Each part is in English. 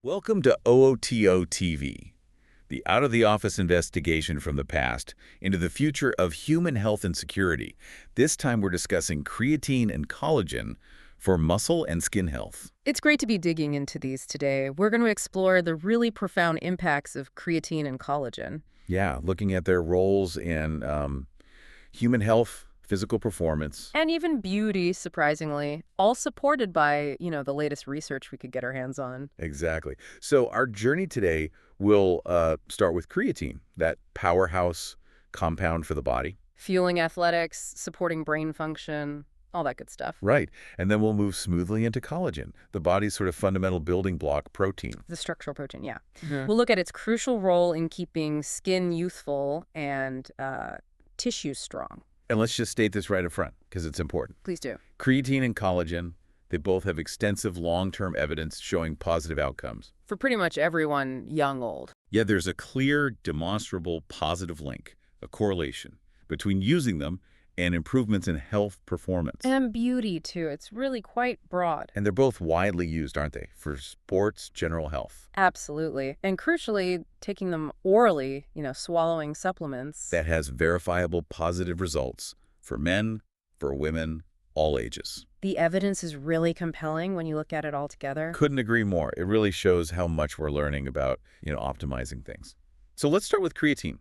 Welcome to OOTO TV, the out-of-the-office investigation from the past into the future of human health and security. This time we're discussing creatine and collagen for muscle and skin health. It's great to be digging into these today. We're going to explore the really profound impacts of creatine and collagen. Yeah, looking at their roles in human health, physical performance. And even beauty, surprisingly, all supported by, the latest research we could get our hands on. Exactly. So our journey today will start with creatine, that powerhouse compound for the body. Fueling athletics, supporting brain function, all that good stuff. Right. And then we'll move smoothly into collagen, the body's sort of fundamental building block protein. The structural protein, yeah. We'll look at its crucial role in keeping skin youthful and tissues strong. And let's just state this right up front, because it's important. Please do. Creatine and collagen, they both have extensive long-term evidence showing positive outcomes. For pretty much everyone, young, old. Yet there's a clear, demonstrable positive link, a correlation, between using them and improvements in health performance. And beauty, too. It's really quite broad. And they're both widely used, aren't they, for sports, general health. Absolutely. And crucially, taking them orally, swallowing supplements. That has verifiable positive results for men, for women, all ages. The evidence is really compelling when you look at it all together. Couldn't agree more. It really shows how much we're learning about, optimizing things. So let's start with creatine,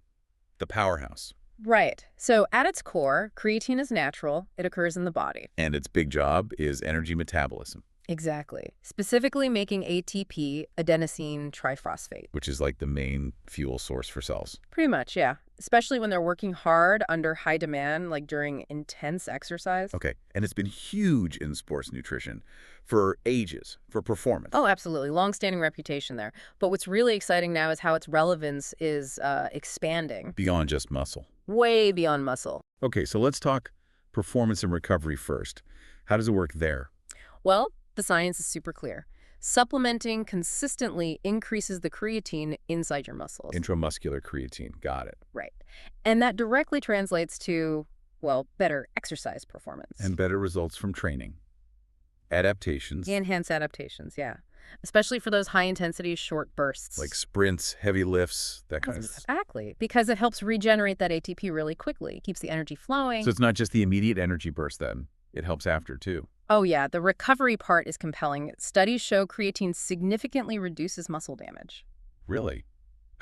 the powerhouse. Right. So at its core, creatine is natural. It occurs in the body. And its big job is energy metabolism. Exactly. Specifically making ATP, adenosine triphosphate. Which is like the main fuel source for cells. Pretty much, yeah. Especially when they're working hard under high demand, like during intense exercise. Okay. And it's been huge in sports nutrition for ages, for performance. Oh, absolutely. Long-standing reputation there. But what's really exciting now is how its relevance is expanding. Beyond just muscle. Way beyond muscle. Okay, so let's talk performance and recovery first. How does it work there? Well, the science is super clear. Supplementing consistently increases the creatine inside your muscles. Intramuscular creatine. Got it. Right. And that directly translates to, better exercise performance. And better results from training. Adaptations. Enhanced adaptations, yeah. Especially for those high-intensity short bursts. Like sprints, heavy lifts, that kind of stuff. Exactly. Because it helps regenerate that ATP really quickly. Keeps the energy flowing. So it's not just the immediate energy burst then. It helps after, too. Oh, yeah. The recovery part is compelling. Studies show creatine significantly reduces muscle damage. Really?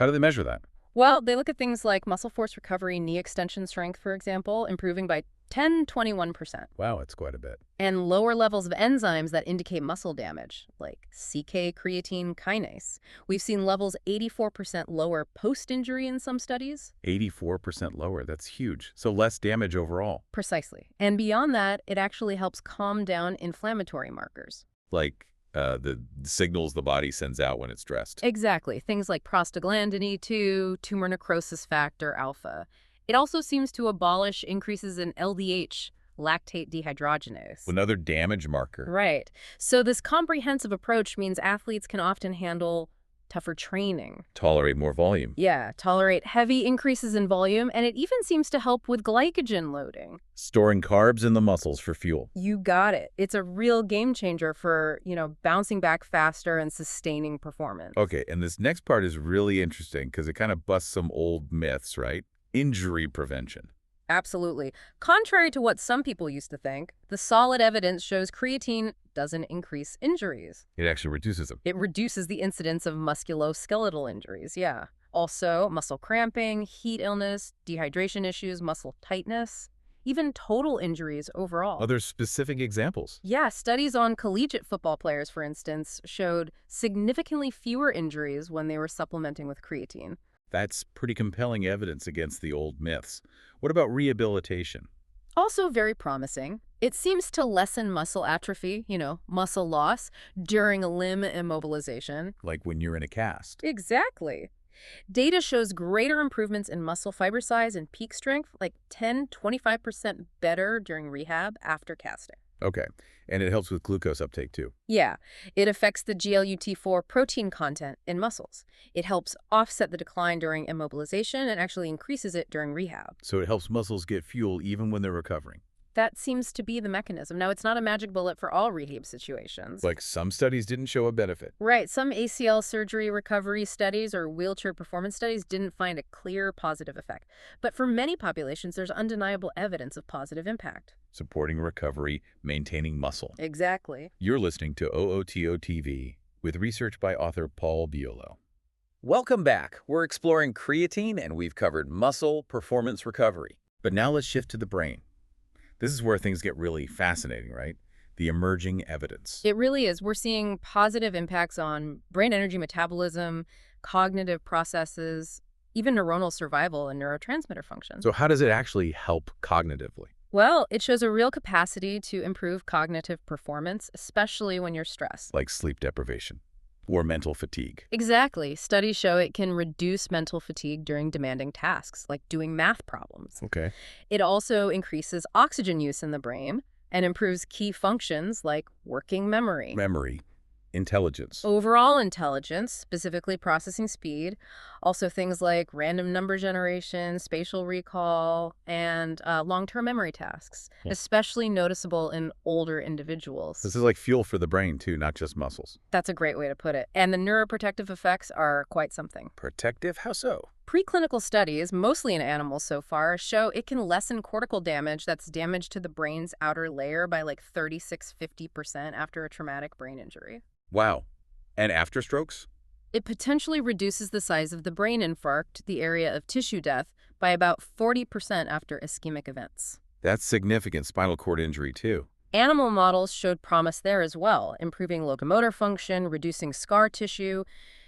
How do they measure that? Well, they look at things like muscle force recovery, knee extension strength, for example, improving by 10–21%. Wow, it's quite a bit. And lower levels of enzymes that indicate muscle damage, like CK-creatine kinase. We've seen levels 84% lower post-injury in some studies. 84% lower. That's huge. So less damage overall. Precisely. And beyond that, it actually helps calm down inflammatory markers. Like the signals the body sends out when it's stressed. Exactly. Things like prostaglandin E2, tumor necrosis factor alpha. It also seems to abolish increases in LDH, lactate dehydrogenase. Another damage marker. Right. So this comprehensive approach means athletes can often handle tougher training. Tolerate more volume. Yeah, tolerate heavy increases in volume, and it even seems to help with glycogen loading. Storing carbs in the muscles for fuel. You got it. It's a real game changer for, bouncing back faster and sustaining performance. Okay, and this next part is really interesting because it kind of busts some old myths, right? Injury prevention. Absolutely. Contrary to what some people used to think, the solid evidence shows creatine doesn't increase injuries. It actually reduces them. It reduces the incidence of musculoskeletal injuries, yeah. Also, muscle cramping, heat illness, dehydration issues, muscle tightness, even total injuries overall. Other specific examples? Yeah, studies on collegiate football players, for instance, showed significantly fewer injuries when they were supplementing with creatine. That's pretty compelling evidence against the old myths. What about rehabilitation? Also very promising. It seems to lessen muscle atrophy, muscle loss, during a limb immobilization. Like when you're in a cast. Exactly. Data shows greater improvements in muscle fiber size and peak strength, like 10–25% better during rehab after casting. Okay. And it helps with glucose uptake, too. Yeah. It affects the GLUT4 protein content in muscles. It helps offset the decline during immobilization and actually increases it during rehab. So it helps muscles get fuel even when they're recovering. That seems to be the mechanism. Now, it's not a magic bullet for all rehab situations. Like some studies didn't show a benefit. Right. Some ACL surgery recovery studies or wheelchair performance studies didn't find a clear positive effect. But for many populations, there's undeniable evidence of positive impact. Supporting recovery, maintaining muscle. Exactly. You're listening to OOTO TV with research by author Paul Biolo. Welcome back. We're exploring creatine and we've covered muscle performance recovery. But now let's shift to the brain. This is where things get really fascinating, right? The emerging evidence. It really is. We're seeing positive impacts on brain energy metabolism, cognitive processes, even neuronal survival and neurotransmitter function. So how does it actually help cognitively? Well, it shows a real capacity to improve cognitive performance, especially when you're stressed. Like sleep deprivation or mental fatigue. Exactly. Studies show it can reduce mental fatigue during demanding tasks, like doing math problems. Okay. It also increases oxygen use in the brain and improves key functions like working memory. Memory, intelligence. Overall intelligence, specifically processing speed, also things like random number generation, spatial recall, and long-term memory tasks, especially noticeable in older individuals. This is like fuel for the brain, too, not just muscles. That's a great way to put it. And the neuroprotective effects are quite something. Protective? How so? Preclinical studies, mostly in animals so far, show it can lessen cortical damage that's damage to the brain's outer layer by like 36–50% after a traumatic brain injury. Wow. And after strokes? It potentially reduces the size of the brain infarct, the area of tissue death, by about 40% after ischemic events. That's significant spinal cord injury, too. Animal models showed promise there as well, improving locomotor function, reducing scar tissue.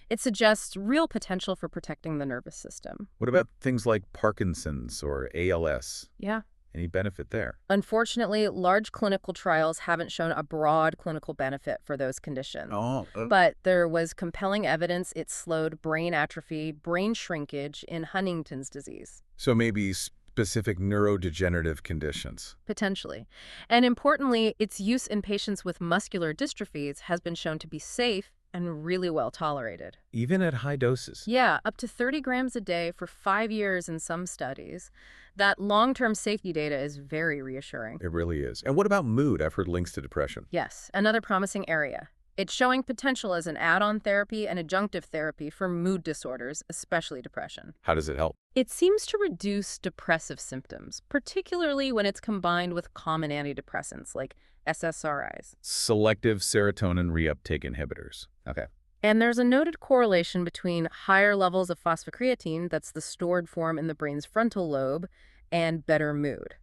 It suggests real potential for protecting the nervous system. What about things like Parkinson's or ALS? Yeah. Any benefit there? Unfortunately, large clinical trials haven't shown a broad clinical benefit for those conditions. But there was compelling evidence it slowed brain atrophy, brain shrinkage in Huntington's disease. So maybe specific neurodegenerative conditions. Potentially. And importantly, its use in patients with muscular dystrophies has been shown to be safe and really well tolerated. Even at high doses? Yeah, up to 30 grams a day for 5 years in some studies. That long-term safety data is very reassuring. It really is. And what about mood? I've heard links to depression. Yes, another promising area. It's showing potential as an add-on therapy and adjunctive therapy for mood disorders, especially depression. How does it help? It seems to reduce depressive symptoms, particularly when it's combined with common antidepressants like SSRIs. Selective serotonin reuptake inhibitors. Okay. And there's a noted correlation between higher levels of phosphocreatine, that's the stored form in the brain's frontal lobe, and better mood.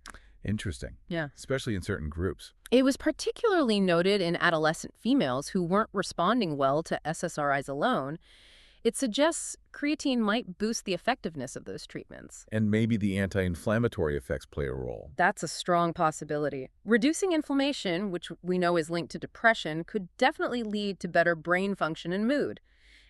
Interesting. Yeah. Especially in certain groups. It was particularly noted in adolescent females who weren't responding well to SSRIs alone. It suggests creatine might boost the effectiveness of those treatments. And maybe the anti-inflammatory effects play a role. That's a strong possibility. Reducing inflammation, which we know is linked to depression, could definitely lead to better brain function and mood.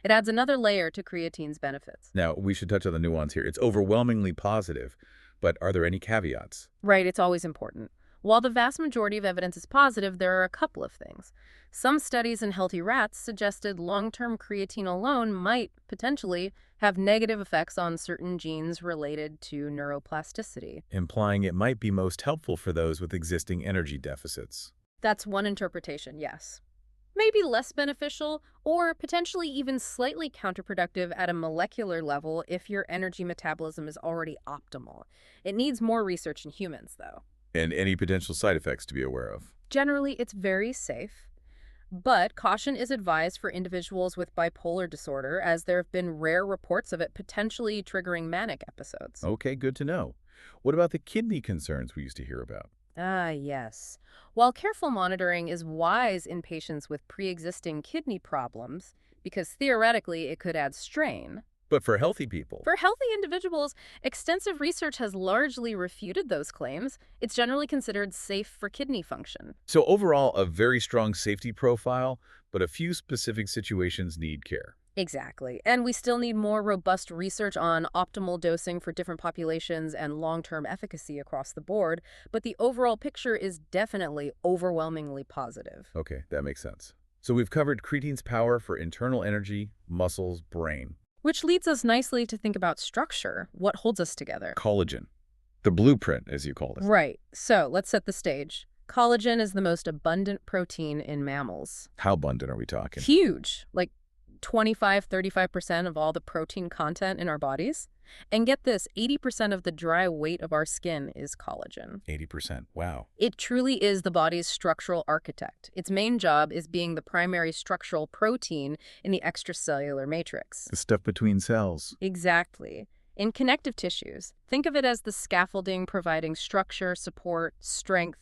It adds another layer to creatine's benefits. Now, we should touch on the nuance here. It's overwhelmingly positive, but are there any caveats? Right, it's always important. While the vast majority of evidence is positive, there are a couple of things. Some studies in healthy rats suggested long-term creatine alone might potentially have negative effects on certain genes related to neuroplasticity. Implying it might be most helpful for those with existing energy deficits. That's one interpretation, yes. Maybe less beneficial, or potentially even slightly counterproductive at a molecular level if your energy metabolism is already optimal. It needs more research in humans, though. And any potential side effects to be aware of? Generally, it's very safe. But caution is advised for individuals with bipolar disorder, as there have been rare reports of it potentially triggering manic episodes. Okay, good to know. What about the kidney concerns we used to hear about? Ah, yes. While careful monitoring is wise in patients with pre-existing kidney problems, because theoretically it could add strain, But for healthy people? for healthy individuals, extensive research has largely refuted those claims. It's generally considered safe for kidney function. So overall, a very strong safety profile, but a few specific situations need care. Exactly. And we still need more robust research on optimal dosing for different populations and long-term efficacy across the board, but the overall picture is definitely overwhelmingly positive. Okay, that makes sense. So we've covered creatine's power for internal energy, muscles, brain. Which leads us nicely to think about structure, what holds us together. Collagen. The blueprint, as you called it. Right. So let's set the stage. Collagen is the most abundant protein in mammals. How abundant are we talking? Huge, like 25–35% of all the protein content in our bodies. And get this, 80% of the dry weight of our skin is collagen. 80%. Wow. It truly is the body's structural architect. Its main job is being the primary structural protein in the extracellular matrix. The stuff between cells. Exactly. In connective tissues, think of it as the scaffolding providing structure, support, strength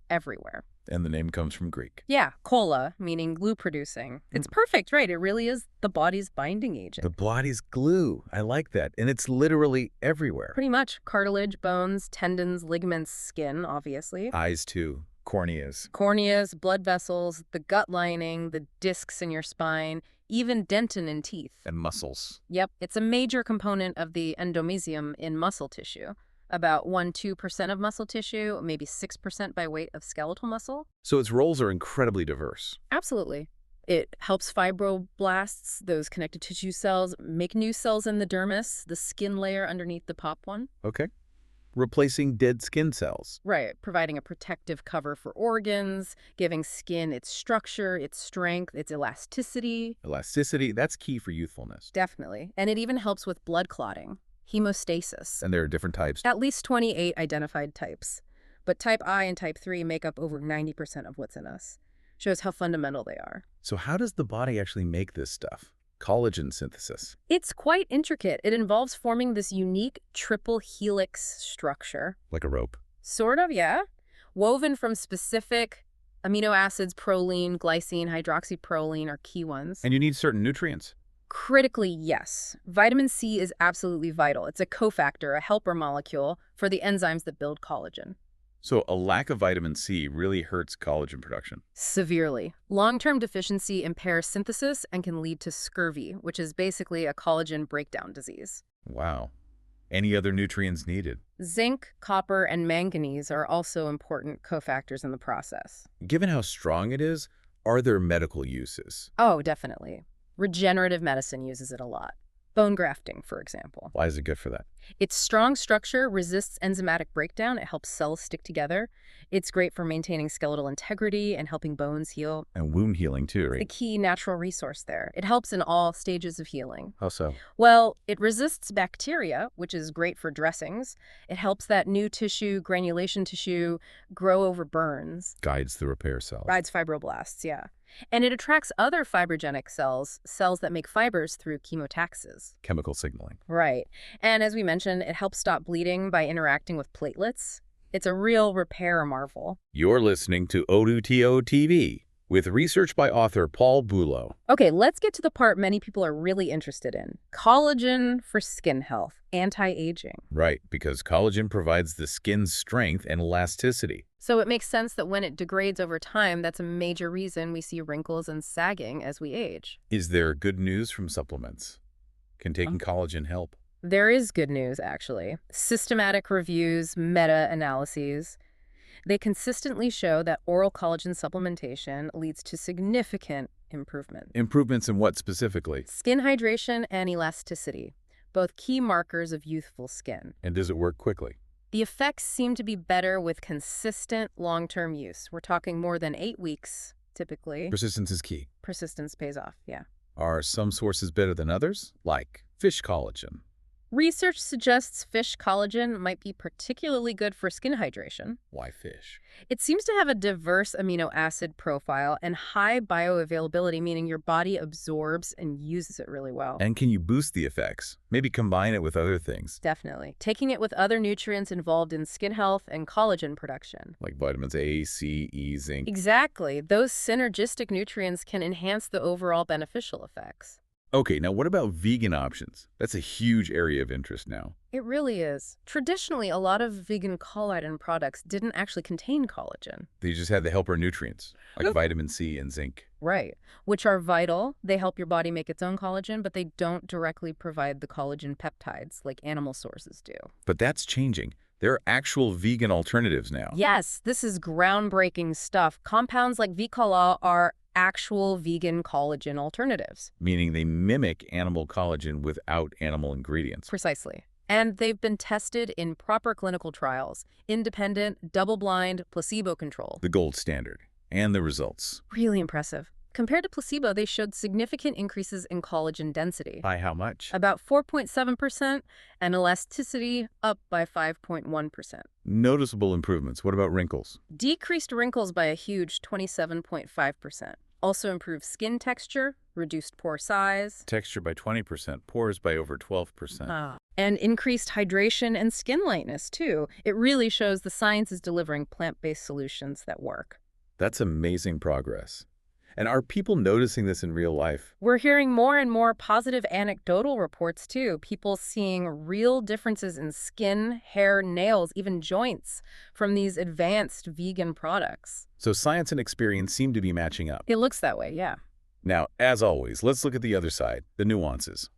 everywhere. And the name comes from Greek. Yeah, colla, meaning glue producing. It's perfect, right? It really is the body's binding agent. The body's glue. I like that. And it's literally everywhere. Pretty much. Cartilage, bones, tendons, ligaments, skin, obviously. Eyes, too. Corneas. Corneas, blood vessels, the gut lining, the discs in your spine, even dentin in teeth. And muscles. Yep, it's a major component of the endomysium in muscle tissue. About 1–2% of muscle tissue, maybe 6% by weight of skeletal muscle. So its roles are incredibly diverse. Absolutely. It helps fibroblasts, those connective tissue cells, make new cells in the dermis, the skin layer underneath the pop one. Okay. Replacing dead skin cells. Right, providing a protective cover for organs, giving skin its structure, its strength, its elasticity. Elasticity, that's key for youthfulness. Definitely. And it even helps with blood clotting. Hemostasis. And there are different types. At least 28 identified types. But type I and type 3 make up over 90% of what's in us. Shows how fundamental they are. So how does the body actually make this stuff? Collagen synthesis. It's quite intricate. It involves forming this unique triple helix structure. Like a rope. Sort of, yeah. Woven from specific amino acids, proline, glycine, hydroxyproline are key ones. And you need certain nutrients. Critically, yes. Vitamin C is absolutely vital. It's a cofactor, a helper molecule for the enzymes that build collagen. So a lack of vitamin C really hurts collagen production. Severely. Long-term deficiency impairs synthesis and can lead to scurvy, which is basically a collagen breakdown disease. Wow. Any other nutrients needed? Zinc, copper, and manganese are also important cofactors in the process. Given how strong it is, are there medical uses? Oh, definitely. Regenerative medicine uses it a lot. Bone grafting, for example. Why is it good for that? Its strong structure resists enzymatic breakdown. It helps cells stick together. It's great for maintaining skeletal integrity and helping bones heal. And wound healing too, The right? key natural resource there. It helps in all stages of healing. How so? Well, it resists bacteria, which is great for dressings. It helps that new tissue, granulation tissue, grow over burns. Guides the repair cells. Rides fibroblasts, yeah. And it attracts other fibrogenic cells, cells that make fibers through chemotaxis. Chemical signaling. Right. And as we mentioned, it helps stop bleeding by interacting with platelets. It's a real repair marvel. You're listening to O2TO TV with research by author Paul Bulow. Okay, let's get to the part many people are really interested in. Collagen for skin health, anti-aging. Right, because collagen provides the skin's strength and elasticity. So it makes sense that when it degrades over time, that's a major reason we see wrinkles and sagging as we age. Is there good news from supplements? Can taking collagen help? There is good news, actually. Systematic reviews, meta-analyses. They consistently show that oral collagen supplementation leads to significant improvement. Improvements in what specifically? Skin hydration and elasticity, both key markers of youthful skin. And does it work quickly? The effects seem to be better with consistent long-term use. We're talking more than 8 weeks, typically. Persistence is key. Persistence pays off, yeah. Are some sources better than others? Like fish collagen. Research suggests fish collagen might be particularly good for skin hydration. Why fish? It seems to have a diverse amino acid profile and high bioavailability, meaning your body absorbs and uses it really well. And can you boost the effects? Maybe combine it with other things. Definitely. Taking it with other nutrients involved in skin health and collagen production. Like vitamins A, C, E, zinc. Exactly. Those synergistic nutrients can enhance the overall beneficial effects. Okay, now what about vegan options? That's a huge area of interest now. It really is. Traditionally, a lot of vegan collagen products didn't actually contain collagen. They just had the helper nutrients, like vitamin C and zinc. Right. Which are vital. They help your body make its own collagen, but they don't directly provide the collagen peptides like animal sources do. But that's changing. There are actual vegan alternatives now. Yes, this is groundbreaking stuff. Compounds like V-Colla are actual vegan collagen alternatives. Meaning they mimic animal collagen without animal ingredients. Precisely. And they've been tested in proper clinical trials, independent, double-blind, placebo-controlled. The gold standard. And the results. Really impressive. Compared to placebo, they showed significant increases in collagen density, By how much? about 4.7%, and elasticity up by 5.1%. Noticeable improvements. What about wrinkles? Decreased wrinkles by a huge 27.5%. Also improved skin texture, reduced pore size, Texture by 20%, pores by over 12%. and increased hydration and skin lightness, too. It really shows the science is delivering plant-based solutions that work. That's amazing progress. And are people noticing this in real life? We're hearing more and more positive anecdotal reports, too. People seeing real differences in skin, hair, nails, even joints from these advanced vegan products. So science and experience seem to be matching up. It looks that way, yeah. Now, as always, let's look at the other side, the nuances.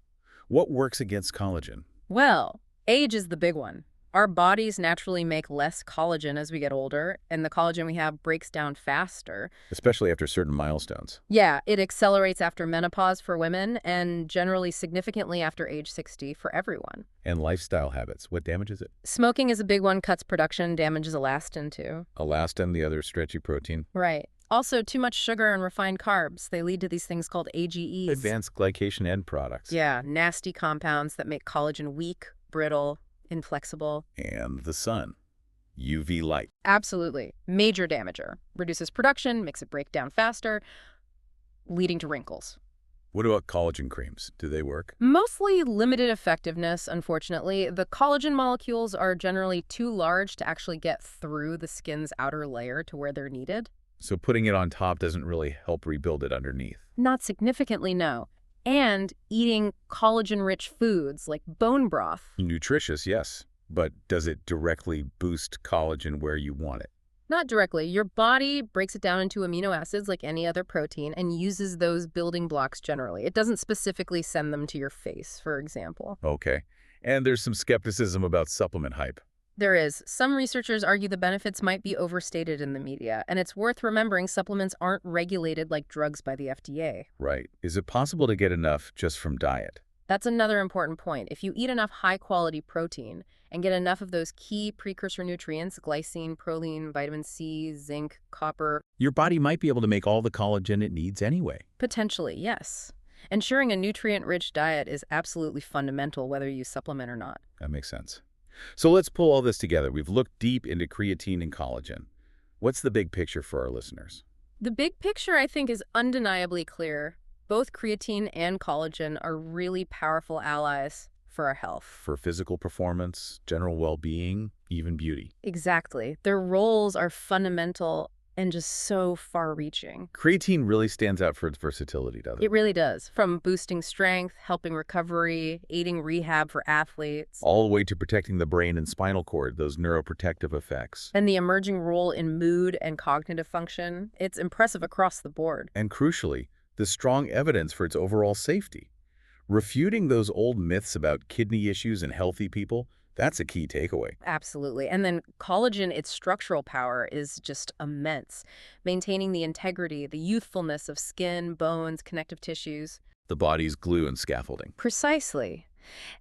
What works against collagen? Well, age is the big one. Our bodies naturally make less collagen as we get older, and the collagen we have breaks down faster. Especially after certain milestones. Yeah, it accelerates after menopause for women and generally significantly after age 60 for everyone. And lifestyle habits, what damages it? Smoking is a big one, cuts production, damages elastin too. Elastin, the other stretchy protein. Right. Also, too much sugar and refined carbs. They lead to these things called AGEs. Advanced glycation end products. Yeah, nasty compounds that make collagen weak, brittle, inflexible. And the sun. UV light. Absolutely. Major damager. Reduces production, makes it break down faster, leading to wrinkles. What about collagen creams? Do they work? Mostly limited effectiveness, unfortunately. The collagen molecules are generally too large to actually get through the skin's outer layer to where they're needed. So putting it on top doesn't really help rebuild it underneath. Not significantly, no. And eating collagen-rich foods like bone broth. Nutritious, yes. But does it directly boost collagen where you want it? Not directly. Your body breaks it down into amino acids like any other protein and uses those building blocks generally. It doesn't specifically send them to your face, for example. Okay. And there's some skepticism about supplement hype. There is. Some researchers argue the benefits might be overstated in the media, and it's worth remembering supplements aren't regulated like drugs by the FDA. Right. Is it possible to get enough just from diet? That's another important point. If you eat enough high-quality protein and get enough of those key precursor nutrients, glycine, proline, vitamin C, zinc, copper, Your body might be able to make all the collagen it needs anyway. potentially, yes. Ensuring a nutrient-rich diet is absolutely fundamental whether you supplement or not. That makes sense. So let's pull all this together. We've looked deep into creatine and collagen. What's the big picture for our listeners? The big picture, I think, is undeniably clear. Both creatine and collagen are really powerful allies for our health. For physical performance, general well-being, even beauty. Exactly. Their roles are fundamental and just so far-reaching. Creatine really stands out for its versatility, doesn't it? It really does. From boosting strength, helping recovery, aiding rehab for athletes, All the way to protecting the brain and spinal cord, those neuroprotective effects. and the emerging role in mood and cognitive function. It's impressive across the board. And crucially, the strong evidence for its overall safety. Refuting those old myths about kidney issues in healthy people, that's a key takeaway. Absolutely. And then collagen, its structural power is just immense, maintaining the integrity, the youthfulness of skin, bones, connective tissues. The body's glue and scaffolding. Precisely.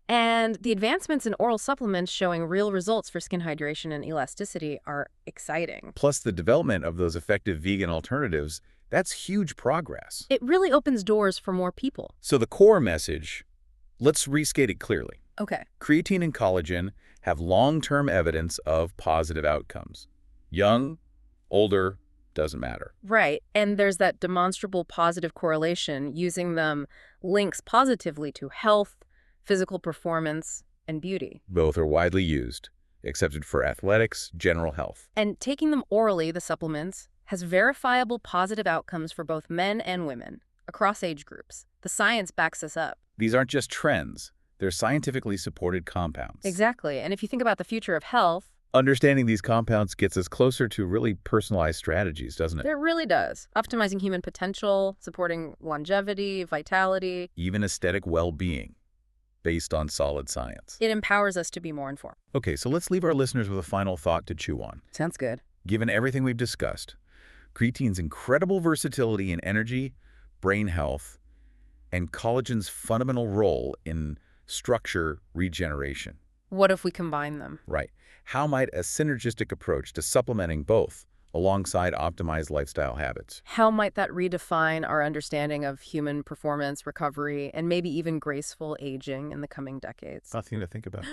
And the advancements in oral supplements showing real results for skin hydration and elasticity are exciting. Plus the development of those effective vegan alternatives, that's huge progress. It really opens doors for more people. So the core message, let's restate it clearly. Okay. Creatine and collagen have long-term evidence of positive outcomes. Young, older, doesn't matter. Right. And there's that demonstrable positive correlation. Using them links positively to health, physical performance, and beauty. Both are widely used, accepted for athletics, general health. And taking them orally, the supplements, has verifiable positive outcomes for both men and women, across age groups. The science backs us up. These aren't just trends. They're scientifically supported compounds. Exactly. And if you think about the future of health, Understanding these compounds gets us closer to really personalized strategies, doesn't it? it really does. Optimizing human potential, supporting longevity, vitality. Even aesthetic well-being, based on solid science. It empowers us to be more informed. Okay, so let's leave our listeners with a final thought to chew on. Sounds good. Given everything we've discussed, creatine's incredible versatility in energy, brain health, and collagen's fundamental role in structure regeneration, What if we combine them? Right. How might a synergistic approach to supplementing both alongside optimized lifestyle habits? How might that redefine our understanding of human performance, recovery, and maybe even graceful aging in the coming decades? Nothing to think about.